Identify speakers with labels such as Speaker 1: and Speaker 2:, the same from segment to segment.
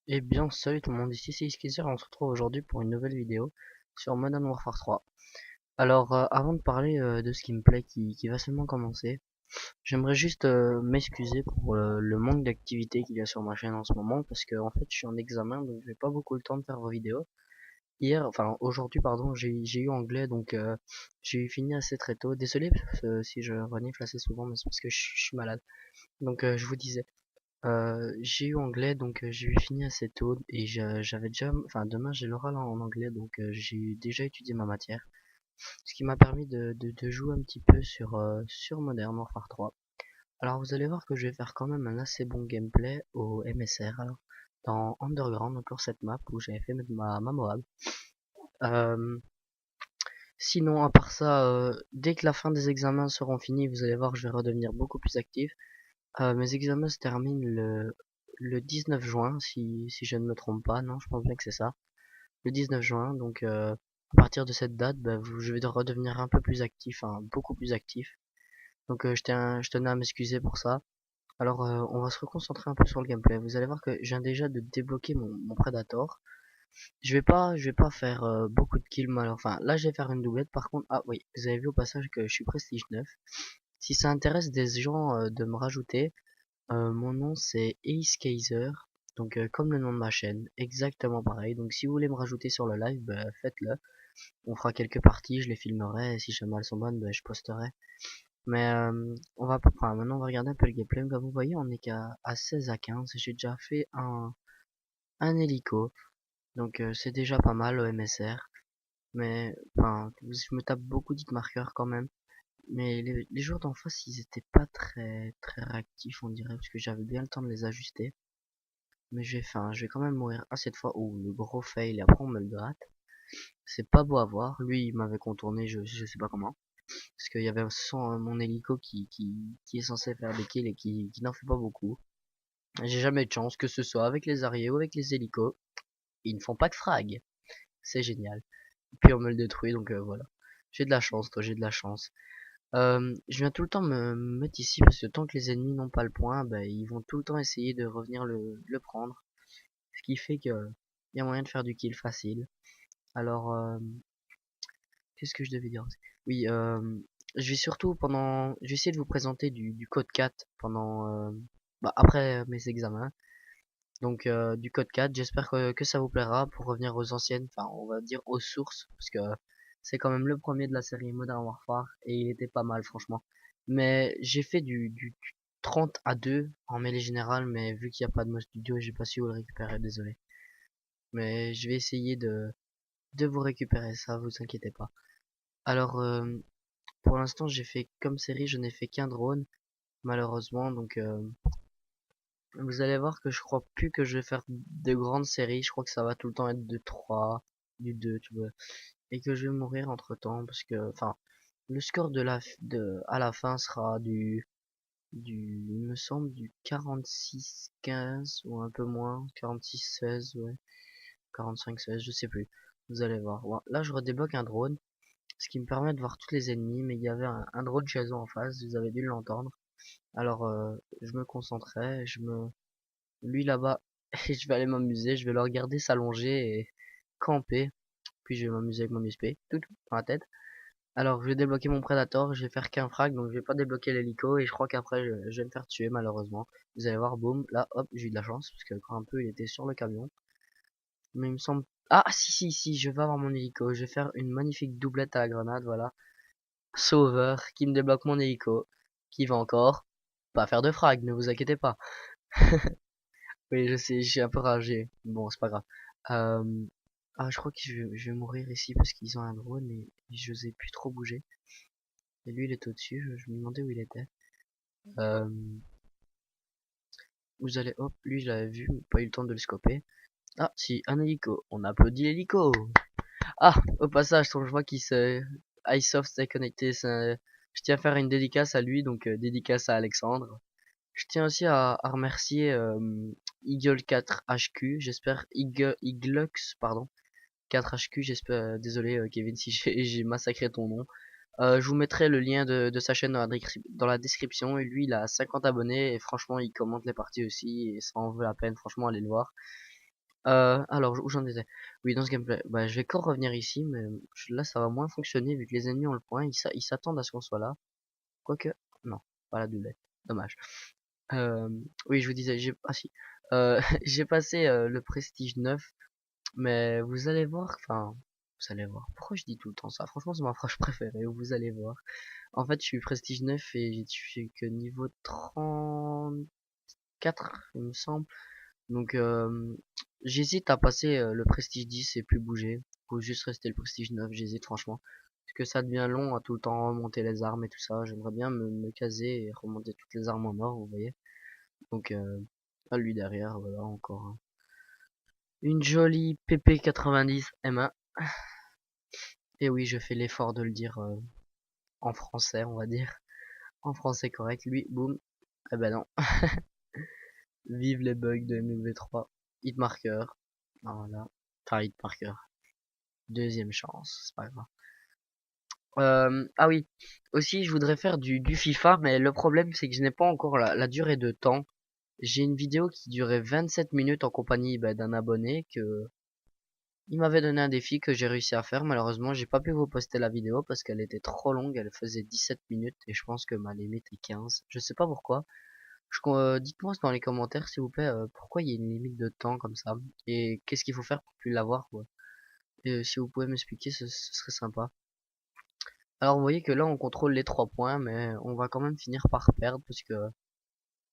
Speaker 1: Eh bien, salut tout le monde, ici c'est Iskizer, on se retrouve aujourd'hui pour une nouvelle vidéo sur Modern Warfare 3. Alors, avant de parler de ce qui me plaît, qui va seulement commencer, j'aimerais juste m'excuser pour le manque d'activité qu'il y a sur ma chaîne en ce moment, parce que en fait je suis en examen, donc j'ai pas beaucoup le temps de faire vos vidéos. Aujourd'hui, pardon, j'ai eu anglais, donc j'ai fini assez très tôt. Désolé si je renifle assez souvent, mais c'est parce que je suis malade. Donc je vous disais. J'ai eu anglais, donc j'ai eu fini assez tôt et j'avais déjà, enfin demain j'ai l'oral en anglais, donc j'ai déjà étudié ma matière, ce qui m'a permis de jouer un petit peu sur Modern Warfare 3. Alors vous allez voir que je vais faire quand même un assez bon gameplay au MSR, alors dans Underground, encore cette map où j'avais fait ma Moab. Euh, Sinon à part ça, dès que la fin des examens seront finis, vous allez voir que je vais redevenir beaucoup plus actif. Mes examens se terminent le 19 juin, si je ne me trompe pas. Non, je pense bien que c'est ça. Le 19 juin, donc à partir de cette date, bah, je vais redevenir un peu plus actif, hein, beaucoup plus actif. Donc je tenais à m'excuser pour ça. Alors on va se reconcentrer un peu sur le gameplay. Vous allez voir que je viens déjà de débloquer mon Predator. Je vais pas faire beaucoup de kills mal. Enfin, là je vais faire une doublette. Par contre, ah oui, vous avez vu au passage que je suis Prestige 9. Si ça intéresse des gens de me rajouter, mon nom c'est Ace Kaiser, donc comme le nom de ma chaîne, exactement pareil. Donc si vous voulez me rajouter sur le live, bah, faites-le. On fera quelques parties, je les filmerai, et si jamais elles sont bonnes, bah, je posterai. Mais maintenant on va regarder un peu le gameplay. Comme vous voyez, on est qu'à à 16 à 15. J'ai déjà fait un hélico, donc c'est déjà pas mal au MSR. Mais enfin, je me tape beaucoup d'hitmarkers quand même. Mais les joueurs d'en face, ils étaient pas très réactifs, on dirait, parce que j'avais bien le temps de les ajuster. Mais je vais quand même mourir à cette fois. Oh, le gros fail, et après on me le gratte. C'est pas beau à voir. Lui, il m'avait contourné, je sais pas comment. Parce qu'il y avait mon hélico qui est censé faire des kills et qui n'en fait pas beaucoup. J'ai jamais eu de chance, que ce soit avec les arriers ou avec les hélicos. Ils ne font pas de frag. C'est génial. Puis on me le détruit, donc voilà. J'ai de la chance, toi, j'ai de la chance. Je viens tout le temps me mettre ici parce que tant que les ennemis n'ont pas le point, bah, ils vont tout le temps essayer de revenir le prendre. Ce qui fait que il y a moyen de faire du kill facile. Alors, qu'est-ce que je devais dire? Oui, je vais surtout je vais essayer de vous présenter du code 4 après mes examens. Donc du code 4, j'espère que ça vous plaira pour revenir aux anciennes, enfin on va dire aux sources, parce que c'est quand même le premier de la série Modern Warfare et il était pas mal franchement. Mais j'ai fait du 30 à 2 en mêlée générale, mais vu qu'il n'y a pas de mode studio, j'ai pas su où le récupérer, désolé. Mais je vais essayer de vous récupérer ça, vous inquiétez pas. Alors, pour l'instant, j'ai fait comme série, je n'ai fait qu'un drone, malheureusement, donc vous allez voir que je crois plus que je vais faire de grandes séries, je crois que ça va tout le temps être de 3, du 2, tu vois, et que je vais mourir entre temps, parce que, enfin, le score à la fin sera il me semble, du 46-15, ou un peu moins, 46-16, ouais, 45-16, je sais plus. Vous allez voir. Ouais, là, je redébloque un drone, ce qui me permet de voir tous les ennemis, mais il y avait un drone chez eux en face, vous avez dû l'entendre. Alors, je me concentrais, lui là-bas, et je vais aller m'amuser, je vais le regarder s'allonger et camper, puis je vais m'amuser avec mon USP, tout dans la tête. Alors, je vais débloquer mon Predator, je vais faire qu'un frag, donc je vais pas débloquer l'hélico, et je crois qu'après, je vais me faire tuer, malheureusement. Vous allez voir, boum, là, hop, j'ai eu de la chance, parce que quand un peu, il était sur le camion. Mais il me semble... Ah, si, je vais avoir mon hélico, je vais faire une magnifique doublette à la grenade, voilà. Sauveur, qui me débloque mon hélico, qui va encore pas faire de frag, ne vous inquiétez pas. Oui, je sais, j'ai un peu ragé. Bon, c'est pas grave. Euh, Ah, je crois que je vais mourir ici parce qu'ils ont un drone et je sais plus trop bouger. Et lui, il est au-dessus, je me demandais où il était. Euh, Vous allez, hop, lui, je l'avais vu, mais pas eu le temps de le scoper. Ah, si, un hélico. On applaudit l'hélico. Ah, au passage, je vois qu'il se... iSoft s'est connecté. Je tiens à faire une dédicace à lui, donc dédicace à Alexandre. Je tiens aussi à remercier Eagle 4 HQ, j'espère Iglux, pardon, 4 HQ, j'espère, désolé Kevin si j'ai massacré ton nom. Je vous mettrai le lien de sa chaîne dans la description, et lui il a 50 abonnés et franchement il commente les parties aussi et ça en vaut la peine, franchement allez le voir. Alors, où j'en étais? Oui, dans ce gameplay. Bah, je vais encore revenir ici, mais là, ça va moins fonctionner vu que les ennemis ont le point. Ils s'attendent à ce qu'on soit là. Quoique, non, pas la doublette. Dommage. Oui, je vous disais, ah si. J'ai passé le Prestige 9, mais vous allez voir, enfin, vous allez voir. Pourquoi je dis tout le temps ça? Franchement, c'est ma phrase préférée, vous allez voir. En fait, je suis Prestige 9 et j'ai que niveau 34, il me semble. Donc j'hésite à passer le Prestige 10 et plus bouger. Faut juste rester le Prestige 9, j'hésite franchement. Parce que ça devient long à tout le temps remonter les armes et tout ça. J'aimerais bien me caser et remonter toutes les armes en or, vous voyez. Donc à lui derrière, voilà encore une jolie PP90 M1. Et oui, je fais l'effort de le dire en français, on va dire. En français correct, lui, boum. Eh ben non. Vive les bugs de MW3. Hitmarker. Voilà. Enfin, hitmarker. Deuxième chance, c'est pas grave. Ah oui, aussi je voudrais faire du FIFA, mais le problème c'est que je n'ai pas encore la durée de temps. J'ai une vidéo qui durait 27 minutes en compagnie d'un abonné que il m'avait donné un défi que j'ai réussi à faire. Malheureusement, j'ai pas pu vous poster la vidéo parce qu'elle était trop longue, elle faisait 17 minutes et je pense que ma limite est 15. Je sais pas pourquoi. Dites-moi dans les commentaires s'il vous plaît pourquoi il y a une limite de temps comme ça et qu'est-ce qu'il faut faire pour plus l'avoir quoi. Et si vous pouvez m'expliquer, ce serait sympa. Alors vous voyez que là on contrôle les 3 points mais on va quand même finir par perdre parce que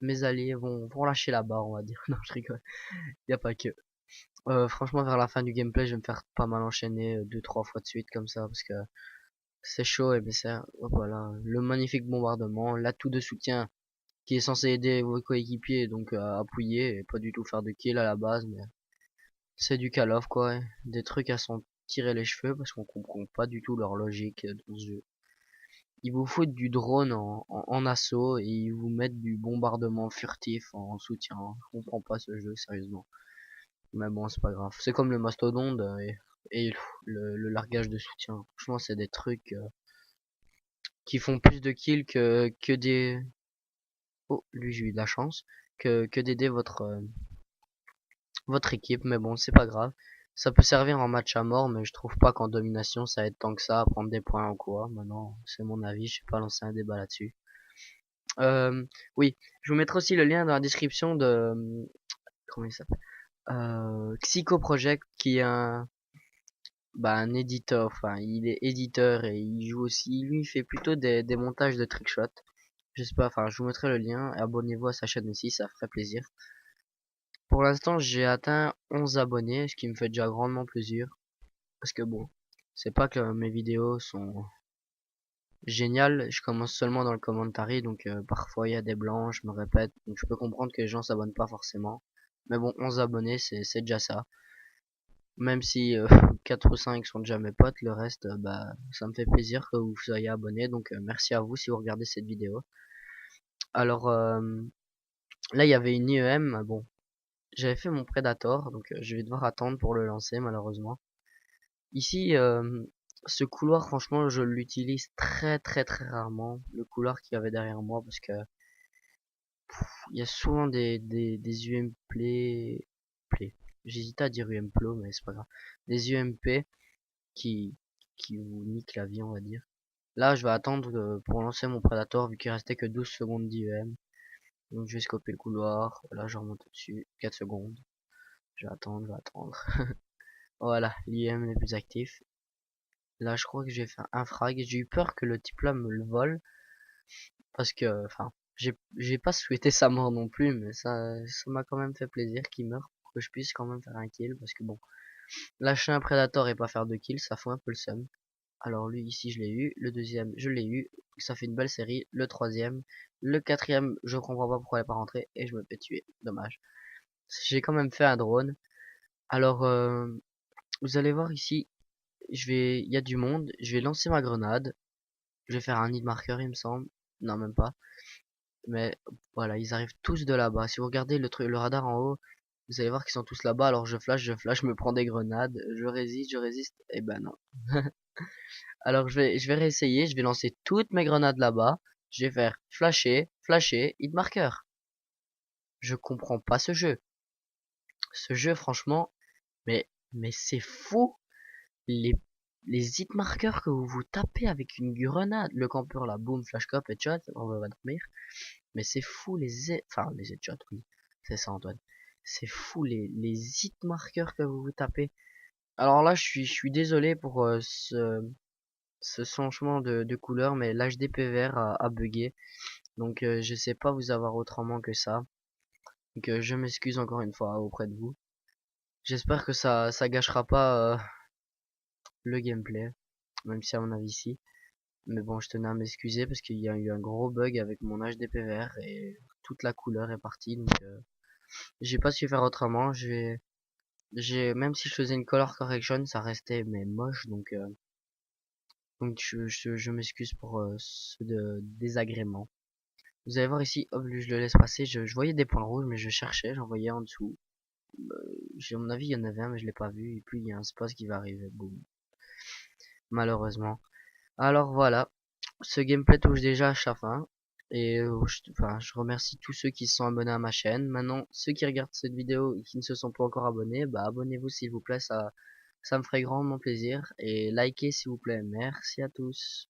Speaker 1: mes alliés vont lâcher la barre on va dire. Non je rigole, y a pas que. Franchement vers la fin du gameplay je vais me faire pas mal enchaîner 2-3 fois de suite comme ça parce que c'est chaud et bien ça. Voilà, le magnifique bombardement, l'atout de soutien qui est censé aider vos coéquipiers donc à appuyer et pas du tout faire de kill à la base mais c'est du Call of quoi, ouais. Des trucs à s'en tirer les cheveux parce qu'on comprend pas du tout leur logique dans ce jeu. Ils vous foutent du drone en assaut et ils vous mettent du bombardement furtif en soutien. Je comprends pas ce jeu, sérieusement. Mais bon, c'est pas grave. C'est comme le mastodonte et le largage de soutien. Franchement, c'est des trucs qui font plus de kills que des... Oh, lui, j'ai eu de la chance. Que d'aider votre équipe. Mais bon, c'est pas grave. Ça peut servir en match à mort, mais je trouve pas qu'en domination, ça aide tant que ça à prendre des points ou quoi. Maintenant, c'est mon avis. Je vais pas lancer un débat là-dessus. Euh, oui, je vous mettrai aussi le lien dans la description de comment il s'appelle Xico Project qui est un éditeur, enfin il est éditeur et il joue aussi, lui il fait plutôt des montages de trickshot. J'espère, enfin je vous mettrai le lien, abonnez-vous à sa chaîne aussi, ça ferait plaisir. Pour l'instant j'ai atteint 11 abonnés, ce qui me fait déjà grandement plaisir. Parce que bon, c'est pas que mes vidéos sont géniales, je commence seulement dans le commentary, donc parfois il y a des blancs, je me répète, donc je peux comprendre que les gens s'abonnent pas forcément. Mais bon, 11 abonnés, c'est déjà ça. Même si 4 ou 5 sont déjà mes potes, le reste, bah, ça me fait plaisir que vous soyez abonnés, donc merci à vous si vous regardez cette vidéo. Alors là, il y avait une IEM, bon, j'avais fait mon Predator, donc je vais devoir attendre pour le lancer malheureusement. Ici, ce couloir, franchement, je l'utilise très rarement, le couloir qu'il y avait derrière moi, parce que il y a souvent des play. J'hésitais à dire UMPLO, mais c'est pas grave. Des UMP qui, qui vous niquent la vie, on va dire. Là, je vais attendre pour lancer mon Predator, vu qu'il restait que 12 secondes d'IEM. Donc je vais scoper le couloir, voilà, je remonte au-dessus, 4 secondes. Je vais attendre. Voilà, l'IEM n'est plus actif. Là, je crois que j'ai fait un frag. J'ai eu peur que le type là me le vole. Parce que, enfin, j'ai pas souhaité sa mort non plus, mais ça m'a quand même fait plaisir qu'il meure pour que je puisse quand même faire un kill. Parce que bon, lâcher un Predator et pas faire de kill, ça fout un peu le seum. Alors lui ici je l'ai eu, le deuxième je l'ai eu, ça fait une belle série, le troisième, le quatrième je comprends pas pourquoi elle est pas rentrée et je me fais tuer, dommage. J'ai quand même fait un drone. Alors vous allez voir ici, il y a du monde, je vais lancer ma grenade, je vais faire un nid marqueur il me semble, non même pas, mais voilà ils arrivent tous de là-bas. Si vous regardez le radar en haut, vous allez voir qu'ils sont tous là-bas. Alors je flash, je me prends des grenades, je résiste, et ben non. Alors je vais réessayer, je vais lancer toutes mes grenades là-bas. Je vais faire flasher, hit marker. Je comprends pas ce jeu. Ce jeu, franchement, Mais c'est fou les les hit marqueurs que vous tapez avec une grenade. Le campeur là, boum, flash cop, headshot, on va dormir. Mais c'est fou enfin les headshots, oui, c'est ça Antoine. C'est fou les hit marqueurs que vous tapez. Alors là, je suis désolé pour ce changement de couleur, mais l'HDPVR a bugué. Donc je sais pas vous avoir autrement que ça. Donc je m'excuse encore une fois auprès de vous. J'espère que ça gâchera pas le gameplay, même si à mon avis si. Mais bon, je tenais à m'excuser parce qu'il y a eu un gros bug avec mon HDPVR et toute la couleur est partie. Donc j'ai pas su faire autrement. J'ai même si je faisais une color correction, ça restait mais moche. Donc je m'excuse pour ce désagrément. Vous allez voir ici, hop, je le laisse passer. Je voyais des points rouges, mais je cherchais, j'en voyais en dessous. À mon avis, il y en avait un, mais je l'ai pas vu. Et puis il y a un spot qui va arriver, boum. Malheureusement. Alors voilà, ce gameplay touche déjà à sa fin. Et enfin, je remercie tous ceux qui se sont abonnés à ma chaîne. Maintenant, ceux qui regardent cette vidéo et qui ne se sont pas encore abonnés, bah abonnez-vous s'il vous plaît, ça me ferait grandement plaisir. Et likez s'il vous plaît. Merci à tous.